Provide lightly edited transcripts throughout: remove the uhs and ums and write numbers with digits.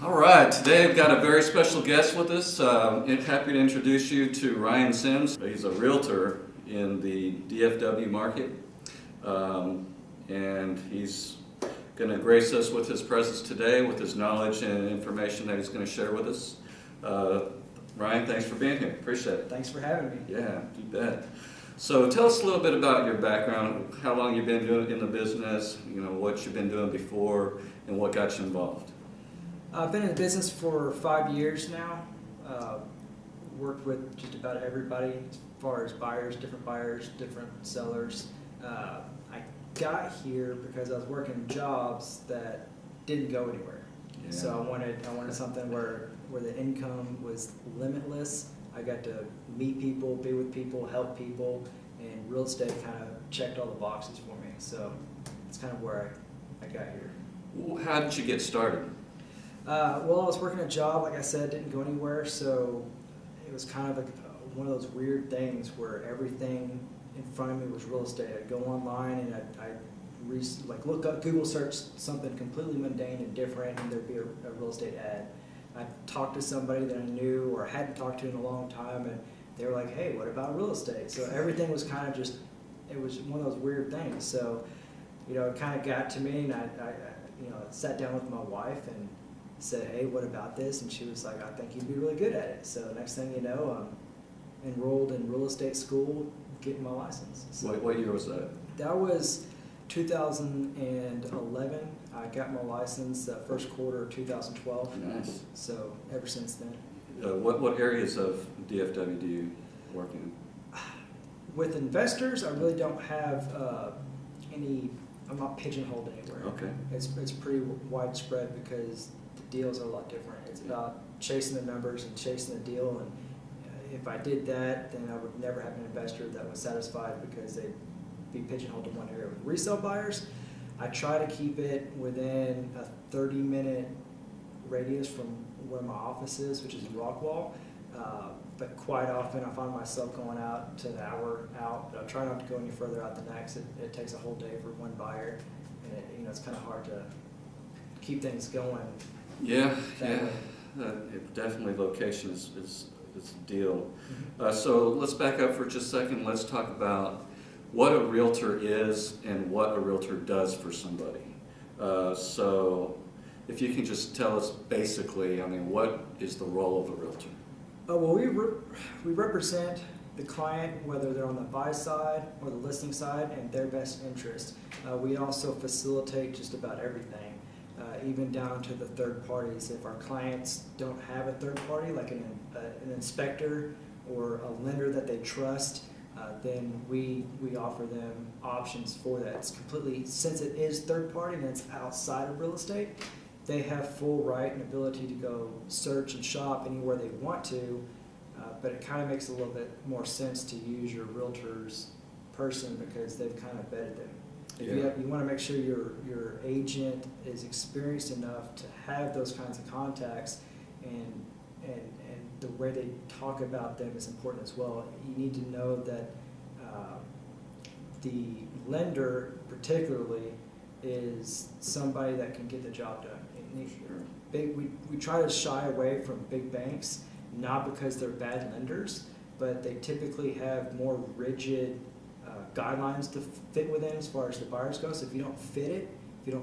All right, today I've got a very special guest with us. Happy to introduce you to Ryan Sims. He's a realtor in the DFW market, and he's going to grace us with his presence today, with his knowledge and information that he's going to share with us. Ryan, thanks for being here. Appreciate it. Thanks for having me. Yeah, you bet. So tell us a little bit about your background, how long you've been doing in the business, what you've been doing before, and what got you involved. I've been in the business for 5 years now. Worked with just about everybody as far as buyers, different sellers. I got here because I was working jobs that didn't go anywhere. Yeah. So I wanted something where the income was limitless. I got to meet people, be with people, help people, and real estate kind of checked all the boxes for me. So it's kind of where I got here. How did you get started? Well, I was working a job, like I said, didn't go anywhere, so it was kind of like one of those weird things where everything in front of me was real estate. I'd go online and I'd look up, Google search something completely mundane and different, and there'd be a real estate ad. I'd talk to somebody that I knew or hadn't talked to in a long time, and they were like, hey, what about real estate? So everything was kind of just, it was one of those weird things. So, it kind of got to me, and I sat down with my wife and said, hey, what about this? And she was like, I think you'd be really good at it. So next thing you know, I'm enrolled in real estate school, getting my license. So What year was that? that was 2011. I got my license first quarter of 2012. Nice. So ever since then. What areas of DFW do you work in? With investors, I really don't have any, I'm not pigeonholed anywhere. Okay. It's pretty widespread because the deals are a lot different. It's about chasing the numbers and chasing the deal, and if I did that, then I would never have an investor that was satisfied because they'd be pigeonholed to one area. With resale buyers, I try to keep it within a 30-minute radius from where my office is, which is in Rockwall. But quite often I find myself going out to an hour out. But I try not to go any further out than next. It takes a whole day for one buyer, and it's kind of hard to keep things going. Yeah, that yeah. way. Definitely location is a deal. Mm-hmm. So let's back up for just a second. Let's talk about what a realtor is and what a realtor does for somebody. So if you can just tell us basically, what is the role of a realtor? Well, we represent the client, whether they're on the buy side or the listing side, and their best interest. We also facilitate just about everything, even down to the third parties. If our clients don't have a third party, like an inspector or a lender that they trust, then we offer them options for that. It's completely, since it is third party and it's outside of real estate, they have full right and ability to go search and shop anywhere they want to, but it kind of makes a little bit more sense to use your realtor's person because they've kind of vetted them. Yeah. You want to make sure your agent is experienced enough to have those kinds of contacts, and the way they talk about them is important as well. You need to know that the lender particularly is somebody that can get the job done. Sure. We try to shy away from big banks, not because they're bad lenders, but they typically have more rigid guidelines to fit within as far as the buyers go. So if you don't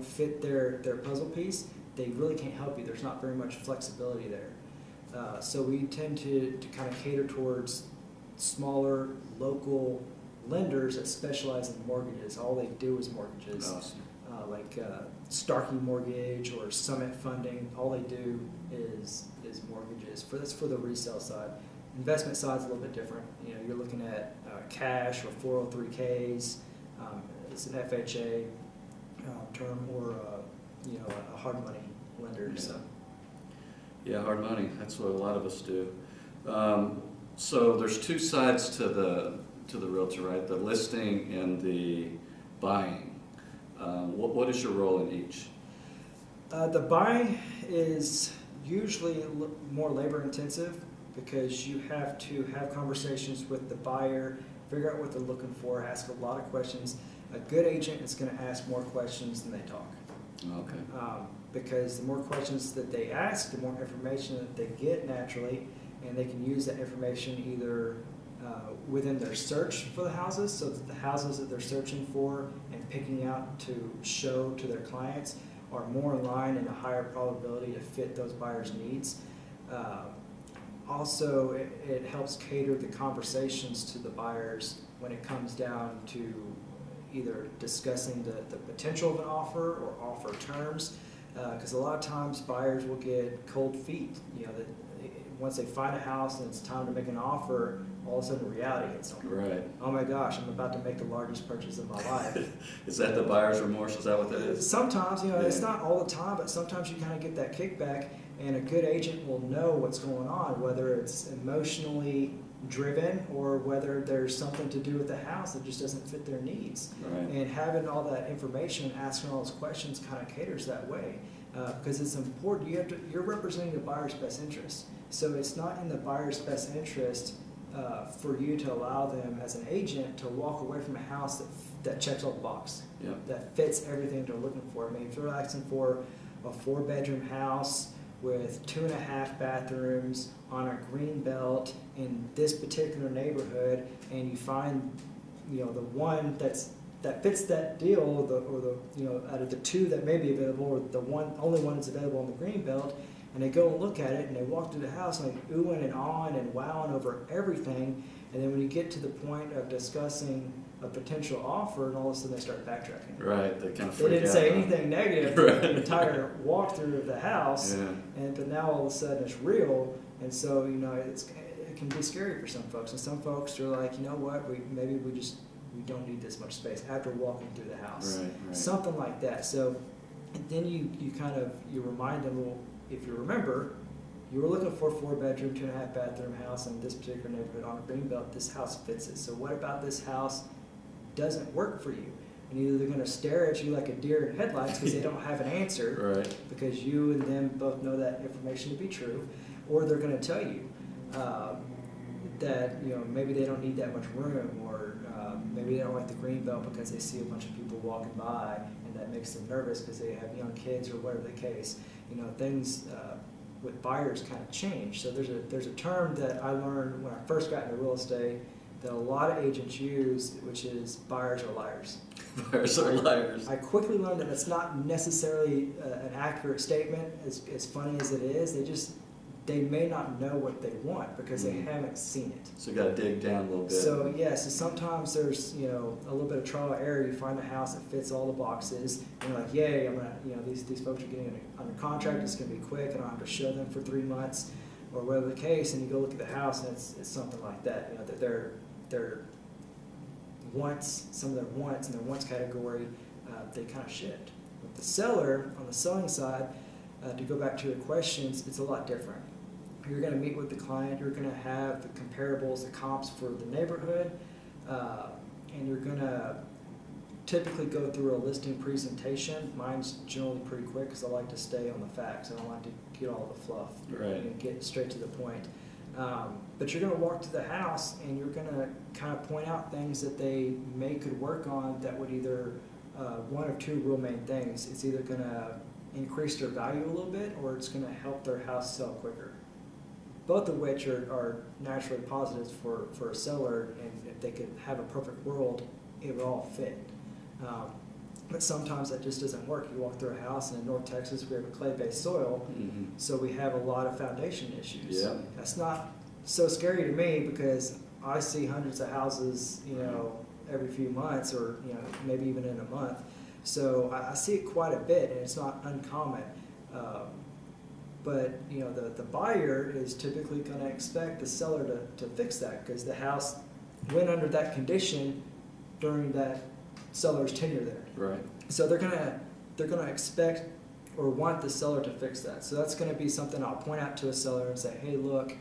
fit their puzzle piece, they really can't help you. There's not very much flexibility there. So we tend to kind of cater towards smaller local lenders that specialize in mortgages. All they do is mortgages. Awesome. Like Starkey Mortgage or Summit Funding, all they do is mortgages. That's for the resale side. Investment side is a little bit different. You're looking at cash or 403ks. It's an FHA term, or a hard money lender. Yeah. So. Yeah, hard money. That's what a lot of us do. So there's two sides to the realtor, right? The listing and the buying. What is your role in each? The buying is usually more labor intensive because you have to have conversations with the buyer, figure out what they're looking for, ask a lot of questions. A good agent is going to ask more questions than they talk. Okay. Because the more questions that they ask, the more information that they get naturally, and they can use that information either within their search for the houses, so that the houses that they're searching for and picking out to show to their clients are more in line and a higher probability to fit those buyers' needs. Also, it helps cater the conversations to the buyers when it comes down to either discussing the potential of an offer or offer terms, because a lot of times buyers will get cold feet. You know, that once they find a house and it's time to make an offer, all of a sudden reality hits them. Right. Oh my gosh, I'm about to make the largest purchase of my life. Is that the buyer's remorse? Is that what that is? Sometimes, you know, Yeah. it's not all the time, but sometimes you kind of get that kickback, and a good agent will know what's going on, whether it's emotionally driven or whether there's something to do with the house that just doesn't fit their needs. Right. And having all that information, asking all those questions kind of caters that way, because it's important. You're representing the buyer's best interest. So it's not in the buyer's best interest for you to allow them as an agent to walk away from a house that checks all the boxes, Yeah. that fits everything they're looking for. I mean, if they're asking for a 4-bedroom house with 2.5 bathrooms on a green belt in this particular neighborhood, and you find, you know, the one that fits that deal, or the you know, out of the 2 that may be available, or the only one that's available on the green belt, and they go and look at it and they walk through the house like oohing and awing and wowing over everything, and then when you get to the point of discussing a potential offer, and all of a sudden they start backtracking. Right. They kind of They freak didn't out. say anything negative Right. the entire walkthrough of the house, Yeah. but now all of a sudden it's real, and so, you know, it can be scary for some folks, and some folks are like, you know what, we don't need this much space after walking through the house. Right. Right. Something like that. So then you remind them, well, if you remember, you were looking for a 4-bedroom, 2.5 bathroom house in this particular neighborhood on a green belt. This house fits it. So what about this house doesn't work for you? And either they're going to stare at you like a deer in headlights because they don't have an answer, Right. because you and them both know that information to be true, or they're going to tell you that, you know, maybe they don't need that much room, or maybe they don't like the green belt because they see a bunch of people walking by and that makes them nervous because they have young kids or whatever the case. You know, things with buyers kind of change. So there's a term that I learned when I first got into real estate that a lot of agents use, which is buyers are liars. Buyers are liars. I quickly learned that it's not necessarily an accurate statement, as funny as it is. They may not know what they want because they haven't seen it. So you got to dig down a little bit. So yeah, so sometimes there's, you know, a little bit of trial and error. You find a house that fits all the boxes, and you're like, yay, I'm gonna, you know, these folks are getting under contract. It's gonna be quick. I don't have to show them for 3 months, or whatever the case. And you go look at the house, and it's something like that. You know, that their wants, some of their wants in their wants category, they kind of shift. With the seller, on the selling side, to go back to your questions, it's a lot different. You're going to meet with the client, you're going to have the comparables, the comps for the neighborhood, and you're going to typically go through a listing presentation. Mine's generally pretty quick because I like to stay on the facts. I don't like to get all the fluff. Right. And get straight to the point. But you're going to walk through the house and you're going to kind of point out things that they could work on that would either, one of 2 real main things. It's either going to increase their value a little bit, or it's going to help their house sell quicker. Both of which are naturally positives for a seller, and if they could have a perfect world, it would all fit. But sometimes that just doesn't work. You walk through a house, and in North Texas we have a clay-based soil, so we have a lot of foundation issues. Yeah. That's not so scary to me because I see hundreds of houses, you know, every few months, or, you know, maybe even in a month. So I see it quite a bit, and it's not uncommon. But, you know, the buyer is typically going to expect the seller to fix that because the house went under that condition during that seller's tenure there. Right. So they're gonna expect or want the seller to fix that. So that's going to be something I'll point out to a seller and say, hey, look,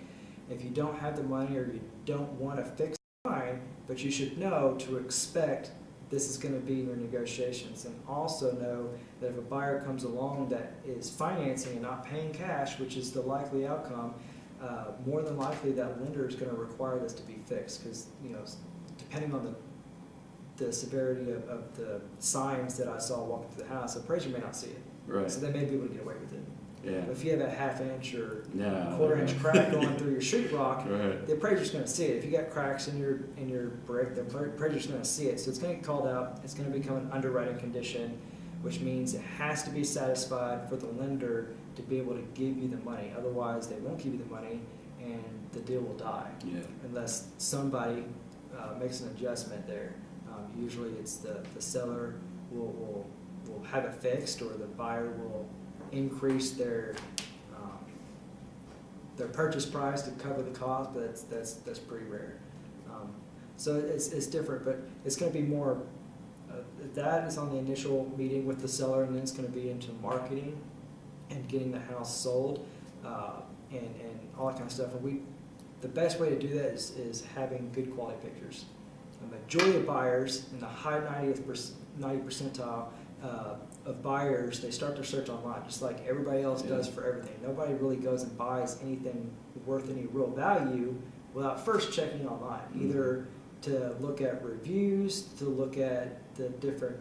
if you don't have the money or you don't want to fix it, fine, but you should know to expect this is going to be in your negotiations. And also know that if a buyer comes along that is financing and not paying cash, which is the likely outcome, more than likely that lender is going to require this to be fixed because, you know, depending on the severity of the signs that I saw walking through the house, the appraiser may not see it. Right. So they may be able to get away with it. Yeah. But if you have a half-inch or Yeah. quarter-inch crack going through your sheetrock, Right. the appraiser's going to see it. If you got cracks in your brick, the appraiser's going to see it. So it's going to get called out. It's going to become an underwriting condition, which means it has to be satisfied for the lender to be able to give you the money. Otherwise, they won't give you the money, and the deal will die. Yeah. Unless somebody makes an adjustment there. Usually, it's the seller will have it fixed, or the buyer will increase their purchase price to cover the cost, but that's pretty rare. So it's different, but it's going to be more. That is on the initial meeting with the seller, and then it's going to be into marketing and getting the house sold, and all that kind of stuff. And the best way to do that is having good quality pictures. The majority of buyers in the high 90 percentile of buyers, they start their search online, just like everybody else does for everything. Nobody really goes and buys anything worth any real value without first checking online, either to look at reviews, to look at the different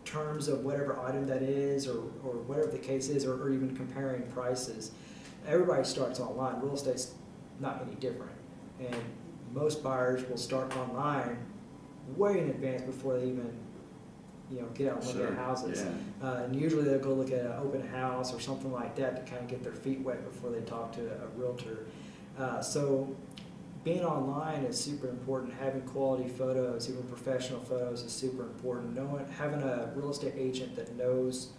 terms of whatever item that is, or whatever the case is, or even comparing prices. Everybody starts online. Real estate's not any different, and most buyers will start online way in advance before they even get out and look at houses. Yeah. And usually they'll go look at an open house or something like that to kind of get their feet wet before they talk to a realtor. So being online is super important. Having quality photos, even professional photos, is super important. Having a real estate agent that knows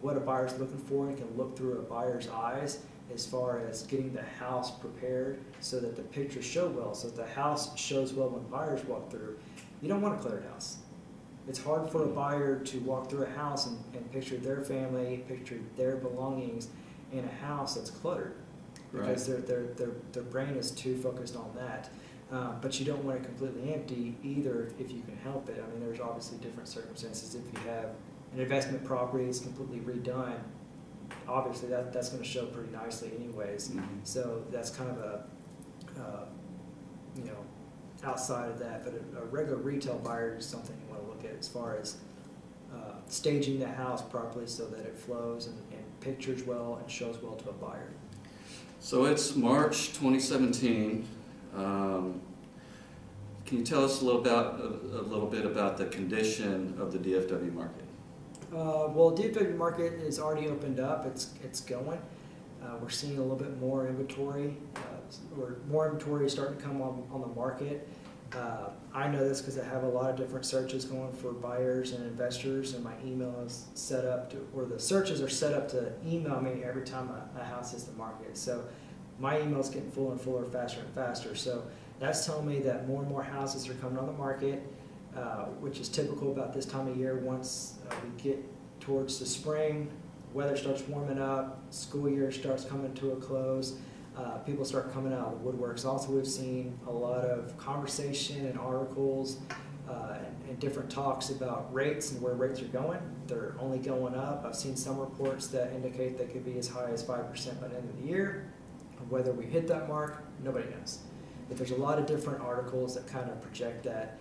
what a buyer's looking for and can look through a buyer's eyes as far as getting the house prepared so that the pictures show well, so that the house shows well when buyers walk through. You don't want a cluttered house. It's hard for a buyer to walk through a house and picture their family, picture their belongings in a house that's cluttered, because their brain is too focused on that. But you don't want it completely empty either if you can help it. I mean, there's obviously different circumstances. If you have an investment property that's completely redone, obviously that's going to show pretty nicely anyways. Mm-hmm. So that's kind of a outside of that, but a regular retail buyer is something you want to look at as far as staging the house properly so that it flows and pictures well and shows well to a buyer. So it's March 2017. Can you tell us a little bit about the condition of the DFW market? Well, DFW market is already opened up. It's going. We're seeing a little bit more inventory, or more inventory is starting to come on the market. I know this because I have a lot of different searches going for buyers and investors, and my email is set up to, or the searches are set up to email me every time a house hits the market. So my email is getting fuller and fuller, faster and faster. So that's telling me that more and more houses are coming on the market, which is typical about this time of year. Once we get towards the spring, weather starts warming up, school year starts coming to a close, people start coming out of the woodworks. Also, we've seen a lot of conversation and articles and different talks about rates and where rates are going. They're only going up. I've seen some reports that indicate they could be as high as 5% by the end of the year. Whether we hit that mark, nobody knows. But there's a lot of different articles that kind of project that,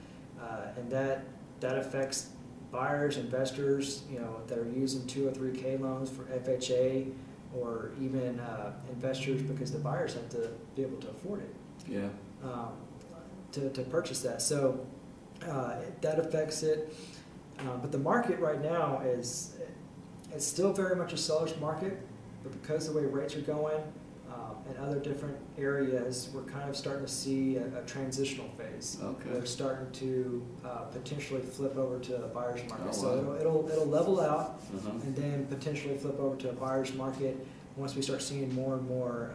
and that affects buyers, investors, that are using 2 or 3K loans for FHA, or even investors because the buyers have to be able to afford it. Yeah. To purchase that. So that affects it. But the market right now it's still very much a seller's market, but because the way rates are going and other different areas, we're kind of starting to see a transitional phase. Okay. We're starting to potentially flip over to a buyer's market. Oh, wow. So it'll level out, Uh-huh. and then potentially flip over to a buyer's market once we start seeing more and more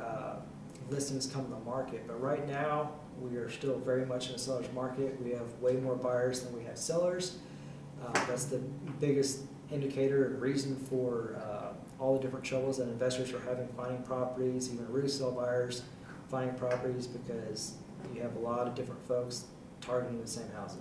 listings come to the market. But right now, we are still very much in a seller's market. We have way more buyers than we have sellers. That's the biggest indicator and reason for all the different troubles that investors are having finding properties, even resale buyers finding properties, because you have a lot of different folks targeting the same houses.